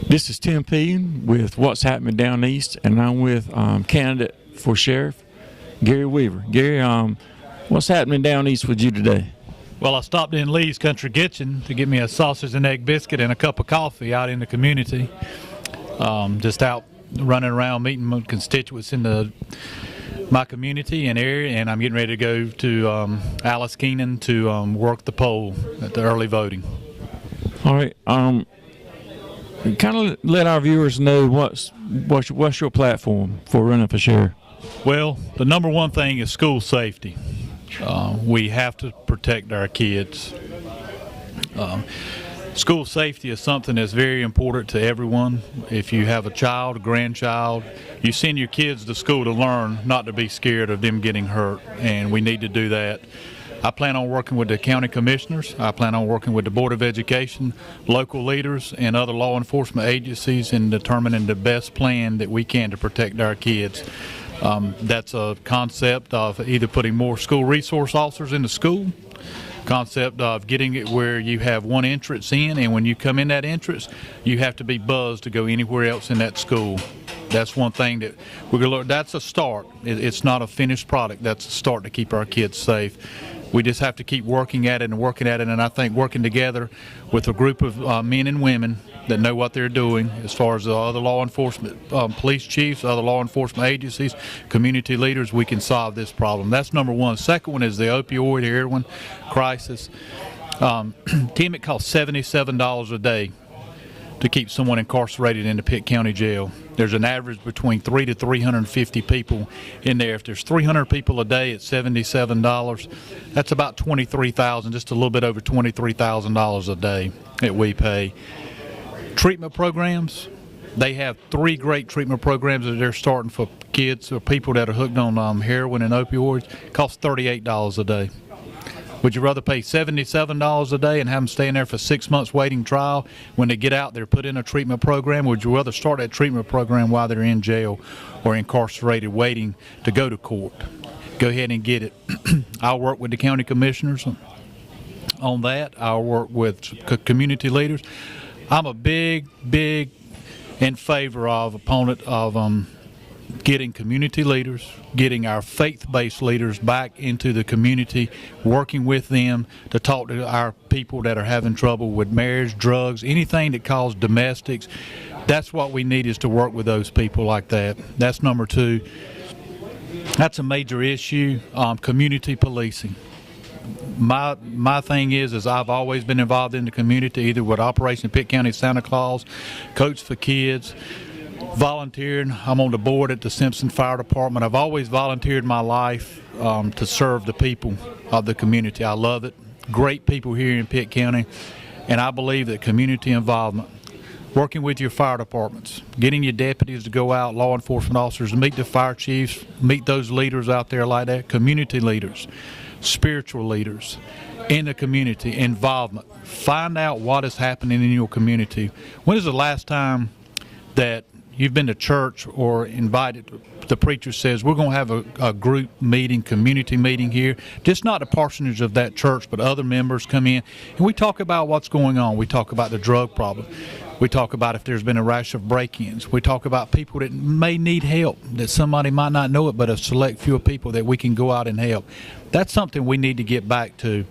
This is Tim Pean with What's Happening Down East, and I'm with candidate for sheriff, Gary Weaver. Gary, what's happening down east with you today? Well, I stopped in Lee's Country Kitchen to get me a sausage and egg biscuit and a cup of coffee out in the community. Just out running around meeting my constituents in my community and area, and I'm getting ready to go to Alice Keenan to work the poll at the early voting. All right. Kind of let our viewers know what's your platform for running for sheriff. Well, the number one thing is school safety. We have to protect our kids. School safety is something that's very important to everyone. If you have a child, a grandchild, you send your kids to school to learn, not to be scared of them getting hurt, and we need to do that. I plan on working with the county commissioners. I plan on working with the Board of Education, local leaders, and other law enforcement agencies in determining the best plan that we can to protect our kids. That's a concept of either putting more school resource officers in the school, concept of getting it where you have one entrance in, and when you come in that entrance, you have to be buzzed to go anywhere else in that school. That's one thing that we're going to look. That's a start. It's not a finished product. That's a start to keep our kids safe. We just have to keep working at it, and I think working together with a group of men and women that know what they're doing as far as the other law enforcement, police chiefs, other law enforcement agencies, community leaders, we can solve this problem. That's number one. Second one is the opioid heroin crisis. Tim, it costs $77 a day to keep someone incarcerated in the Pitt County Jail. There's an average between 300 to 350 people in there. If there's 300 people a day at $77, that's about $23,000, just a little bit over $23,000 a day that we pay. Treatment programs, they have 3 great treatment programs that they're starting for kids or people that are hooked on heroin and opioids. It costs $38 a day. Would you rather pay $77 a day and have them stay in there for 6 months waiting trial? When they get out, they're put in a treatment program. Would you rather start that treatment program while they're in jail or incarcerated waiting to go to court? Go ahead and get it. I'll work with the county commissioners on that. I'll work with community leaders. I'm a big in favor of opponent of getting community leaders, getting our faith-based leaders back into the community, working with them to talk to our people that are having trouble with marriage, drugs, anything that causes domestics. That's what we need, is to work with those people like that. That's number 2. That's a major issue. Community policing. My thing is I've always been involved in the community, either with Operation Pitt County Santa Claus, Coach for Kids, volunteering. I'm on the board at the Simpson Fire Department. I've always volunteered my life to serve the people of the community. I love it. Great people here in Pitt County, and I believe that community involvement, working with your fire departments, getting your deputies to go out, law enforcement officers, meet the fire chiefs, meet those leaders out there like that, community leaders, spiritual leaders in the community, involvement. Find out what is happening in your community. When is the last time that you've been to church or invited, the preacher says, we're going to have a group meeting, community meeting here, just not the parsonage of that church, but other members come in, and we talk about what's going on. We talk about the drug problem. We talk about if there's been a rash of break-ins. We talk about people that may need help, that somebody might not know it, but a select few people that we can go out and help. That's something we need to get back to.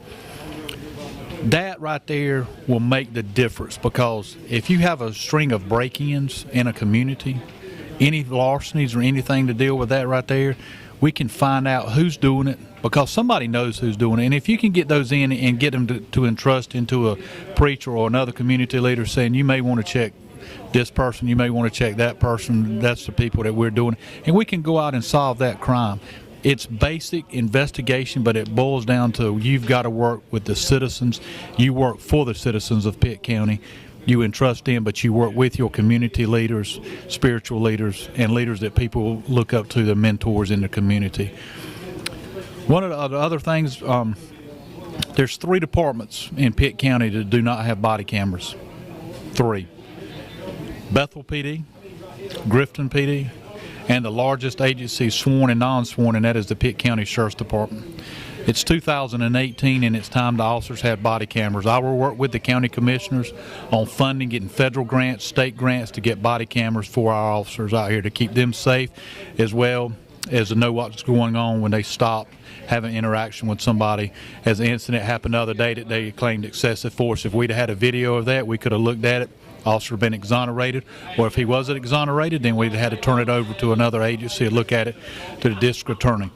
That right there will make the difference, because if you have a string of break-ins in a community, any larcenies or anything to deal with that right there, we can find out who's doing it, because somebody knows who's doing it. And if you can get those in and get them to entrust into a preacher or another community leader saying, you may want to check this person, you may want to check that person, that's the people that we're doing, and we can go out and solve that crime. It's basic investigation, but it boils down to you've got to work with the citizens. You work for the citizens of Pitt County. You entrust them, but you work with your community leaders, spiritual leaders, and leaders that people look up to, the mentors in the community. One of the other things, there's 3 departments in Pitt County that do not have body cameras. 3. Bethel PD, Grifton PD, and the largest agency, sworn and non-sworn, and that is the Pitt County Sheriff's Department. It's 2018 and it's time the officers have body cameras. I will work with the county commissioners on funding, getting federal grants, state grants to get body cameras for our officers out here to keep them safe, as well as to know what's going on when they stop having interaction with somebody. As an incident happened the other day that they claimed excessive force. If we'd had a video of that, we could have looked at it. Officer been exonerated, or if he wasn't exonerated, then we'd had to turn it over to another agency to look at it, to the district attorney.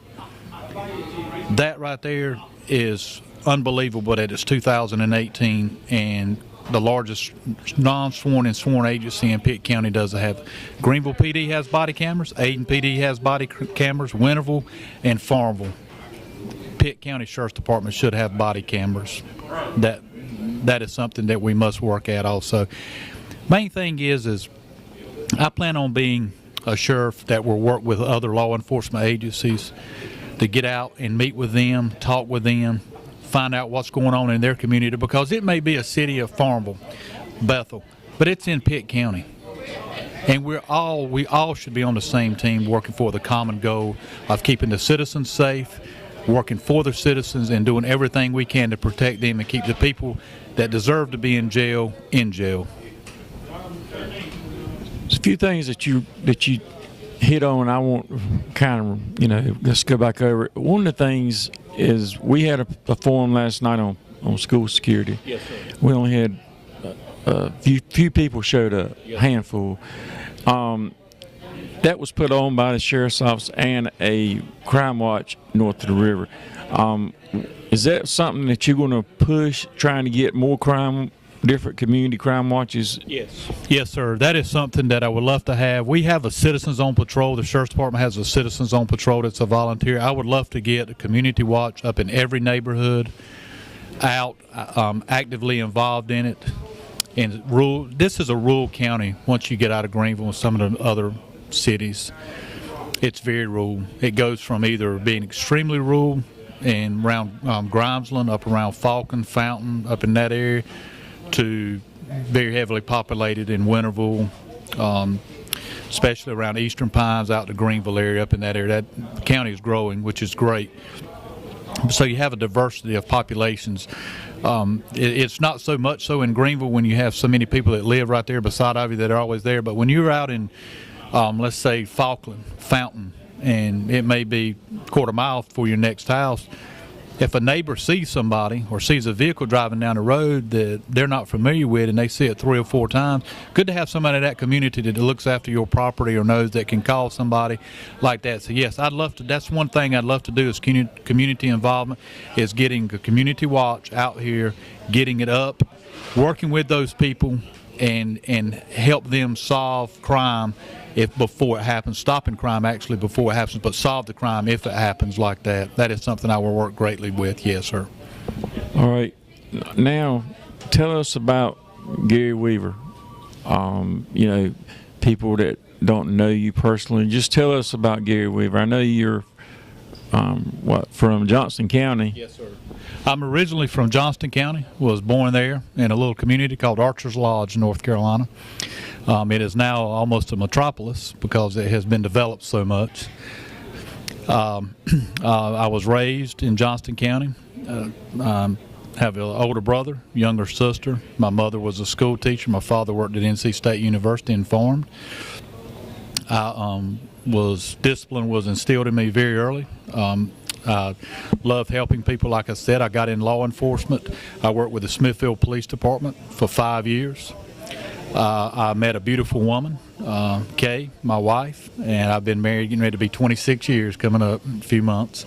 That right there is unbelievable that it's 2018 and the largest non-sworn and sworn agency in Pitt County doesn't have. Greenville PD has body cameras, Ayden PD has body cameras, Winterville and Farmville. Pitt County Sheriff's Department should have body cameras. That is something that we must work at also. Main thing is I plan on being a sheriff that will work with other law enforcement agencies to get out and meet with them, talk with them, find out what's going on in their community, because it may be a city of Farmville, Bethel, but it's in Pitt County. And we all should be on the same team working for the common goal of keeping the citizens safe, working for the citizens, and doing everything we can to protect them and keep the people that deserve to be in jail in jail. There's a few things that you hit on. I want kind of, let's go back over it. One of the things is we had a forum last night on school security. Yes, sir. We only had a few people showed up, a handful. That was put on by the sheriff's office and a crime watch north of the river. Is that something that you're going to push, trying to get more different community crime watches? Yes, sir. That is something that I would love to have. We have a Citizens on Patrol. The Sheriff's Department has a Citizens on Patrol that's a volunteer. I would love to get a community watch up in every neighborhood, out, actively involved in it. And this is a rural county. Once you get out of Greenville and some of the other cities, it's very rural. It goes from either being extremely rural and around Grimesland, up around Falcon, Fountain, up in that area, to very heavily populated in Winterville, especially around Eastern Pines, out to Greenville area, up in that area. That county is growing, which is great. So you have a diversity of populations. It's not so much so in Greenville when you have so many people that live right there beside of you that are always there, but when you're out in, let's say, Falkland, Fountain, and it may be a quarter mile for your next house, if a neighbor sees somebody or sees a vehicle driving down the road that they're not familiar with and they see it 3 or 4 times, good to have somebody in that community that looks after your property or knows that can call somebody like that. So yes, I'd love to. That's one thing I'd love to do is community involvement, is getting a community watch out here, getting it up, working with those people and help them solve crime before it happens, stopping crime actually before it happens, but solve the crime if it happens like that. That is something I will work greatly with. Yes, sir. All right. Now, tell us about Gary Weaver. People that don't know you personally, just tell us about Gary Weaver. I know you're from Johnston County. Yes, sir. I'm originally from Johnston County, was born there in a little community called Archer's Lodge, North Carolina. It is now almost a metropolis because it has been developed so much. I was raised in Johnston County. Have an older brother, younger sister. My mother was a school teacher. My father worked at NC State University and farmed. Discipline was instilled in me very early. I love helping people. Like I said, I got in law enforcement. I worked with the Smithfield Police Department for 5 years. I met a beautiful woman, Kay, my wife, and I've been married, getting ready to be 26 years coming up in a few months.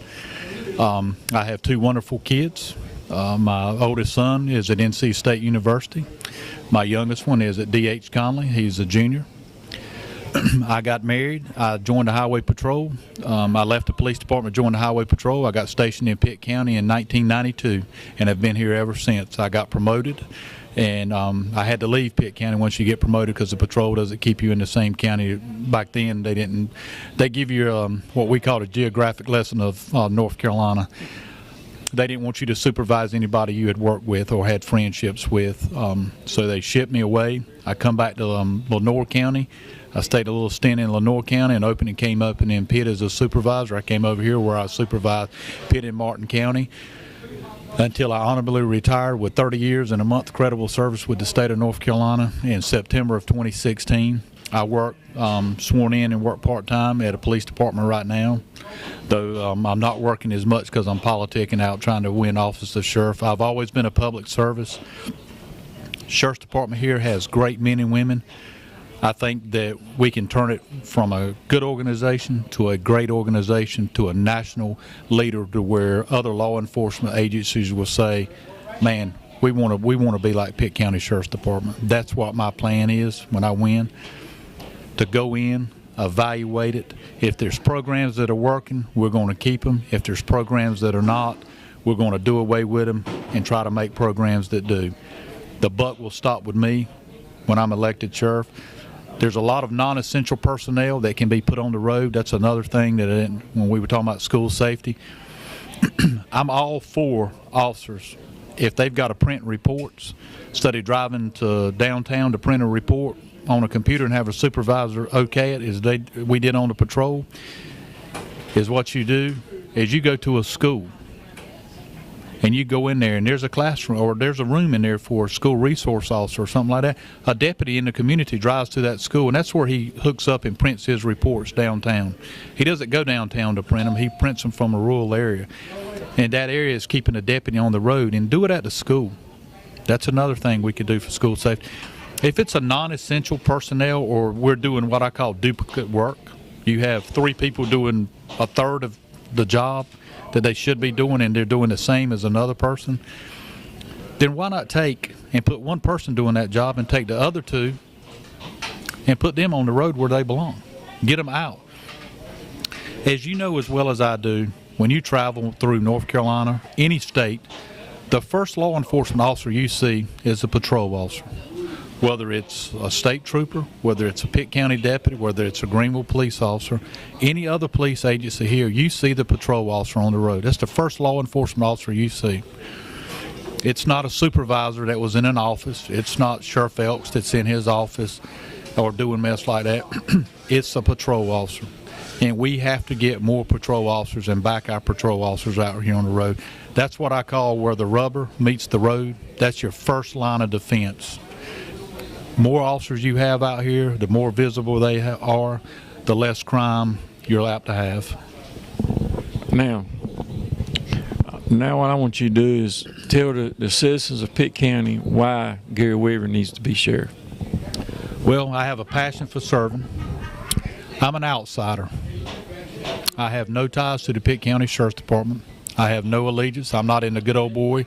I have 2 wonderful kids. My oldest son is at NC State University. My youngest one is at D.H. Conley. He's a junior. I got married. I joined the Highway Patrol. I left the police department, joined the Highway Patrol. I got stationed in Pitt County in 1992 and have been here ever since. I got promoted, and I had to leave Pitt County once you get promoted because the patrol doesn't keep you in the same county. Back then, they didn't. They give you what we call a geographic lesson of North Carolina. They didn't want you to supervise anybody you had worked with or had friendships with, so they shipped me away. I come back to Lenoir County. I stayed a little stint in Lenoir County and came up in Pitt as a supervisor. I came over here where I supervised Pitt and Martin County until I honorably retired with 30 years and a month credible service with the state of North Carolina in September of 2016. I work sworn in and work part-time at a police department right now, though I'm not working as much because I'm politicking out trying to win office of sheriff. I've always been a public service. Sheriff's Department here has great men and women. I think that we can turn it from a good organization to a great organization to a national leader to where other law enforcement agencies will say, man, we want to be like Pitt County Sheriff's Department. That's what my plan is when I win, to go in, evaluate it. If there's programs that are working, we're going to keep them. If there's programs that are not, we're going to do away with them and try to make programs that do. The buck will stop with me when I'm elected sheriff. There's a lot of non-essential personnel that can be put on the road. That's another thing that when we were talking about school safety. I'm all for officers, if they've got to print reports, instead of driving to downtown to print a report on a computer and have a supervisor okay it, as we did on the patrol, is what you do is you go to a school and you go in there and there's a classroom or there's a room in there for a school resource officer or something like that. A deputy in the community drives to that school, and that's where he hooks up and prints his reports downtown. He doesn't go downtown to print them. He prints them from a rural area. And that area is keeping a deputy on the road, and do it at the school. That's another thing we could do for school safety. If it's a non-essential personnel or we're doing what I call duplicate work, you have 3 people doing a third of the job that they should be doing and they're doing the same as another person, then why not take and put one person doing that job and take the other 2 and put them on the road where they belong, get them out. As you know as well as I do, when you travel through North Carolina, any state, the first law enforcement officer you see is a patrol officer. Whether it's a state trooper, whether it's a Pitt County deputy, whether it's a Greenville police officer, any other police agency here, you see the patrol officer on the road. That's the first law enforcement officer you see. It's not a supervisor that was in an office. It's not Sheriff Elks that's in his office or doing mess like that. It's a patrol officer. And we have to get more patrol officers and back our patrol officers out here on the road. That's what I call where the rubber meets the road. That's your first line of defense. More officers you have out here, the more visible they are, the less crime you're apt to have. Now what I want you to do is tell the citizens of Pitt County why Gary Weaver needs to be sheriff. Well, I have a passion for serving. I'm an outsider. I have no ties to the Pitt County Sheriff's Department. I have no allegiance. I'm not in the good old boy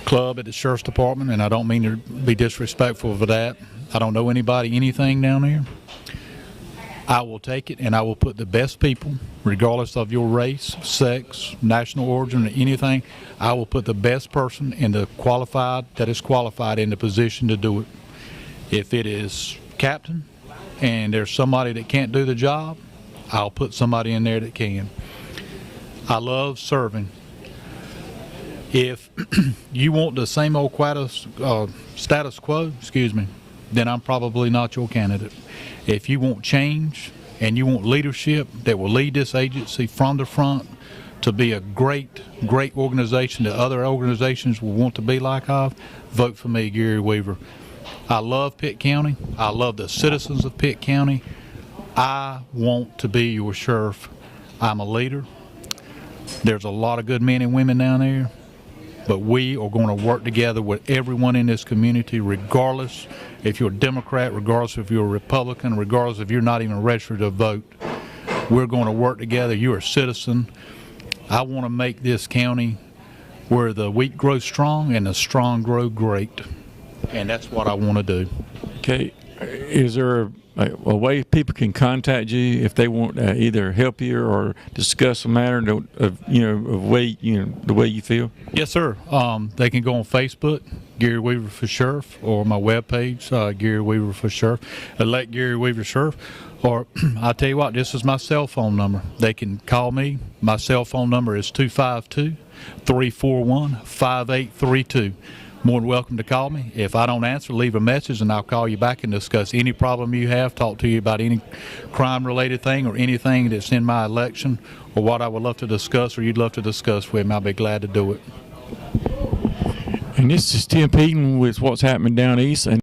club at the Sheriff's Department, and I don't mean to be disrespectful for that. I don't know anybody, anything down there. I will take it and I will put the best people, regardless of your race, sex, national origin, or anything. I will put the best person in the that is qualified in the position to do it. If it is captain and there's somebody that can't do the job, I'll put somebody in there that can. I love serving. If you want the same old status quo, then I'm probably not your candidate. If you want change and you want leadership that will lead this agency from the front to be a great organization that other organizations will want to be like of, vote for me, Gary Weaver. I love Pitt County. I love the citizens of Pitt County. I want to be your sheriff. I'm a leader. There's a lot of good men and women down there. But we are going to work together with everyone in this community, regardless if you're a Democrat, regardless if you're a Republican, regardless if you're not even registered to vote. We're going to work together. You're a citizen. I want to make this county where the weak grow strong and the strong grow great. And that's what I want to do. Okay. Is there a way people can contact you if they want to either help you or discuss a matter of the way you feel? Yes, sir. They can go on Facebook, Gary Weaver for Sheriff, or my webpage, Gary Weaver for Sheriff. Elect Gary Weaver Sheriff. Or I'll tell you what, this is my cell phone number. They can call me. My cell phone number is 252-341-5832. more than welcome to call me. If I don't answer, leave a message and I'll call you back and discuss any problem you have, talk to you about any crime-related thing or anything that's in my election or what I would love to discuss or you'd love to discuss with me. I'll be glad to do it. And this is Tim Peden with what's happening down east. And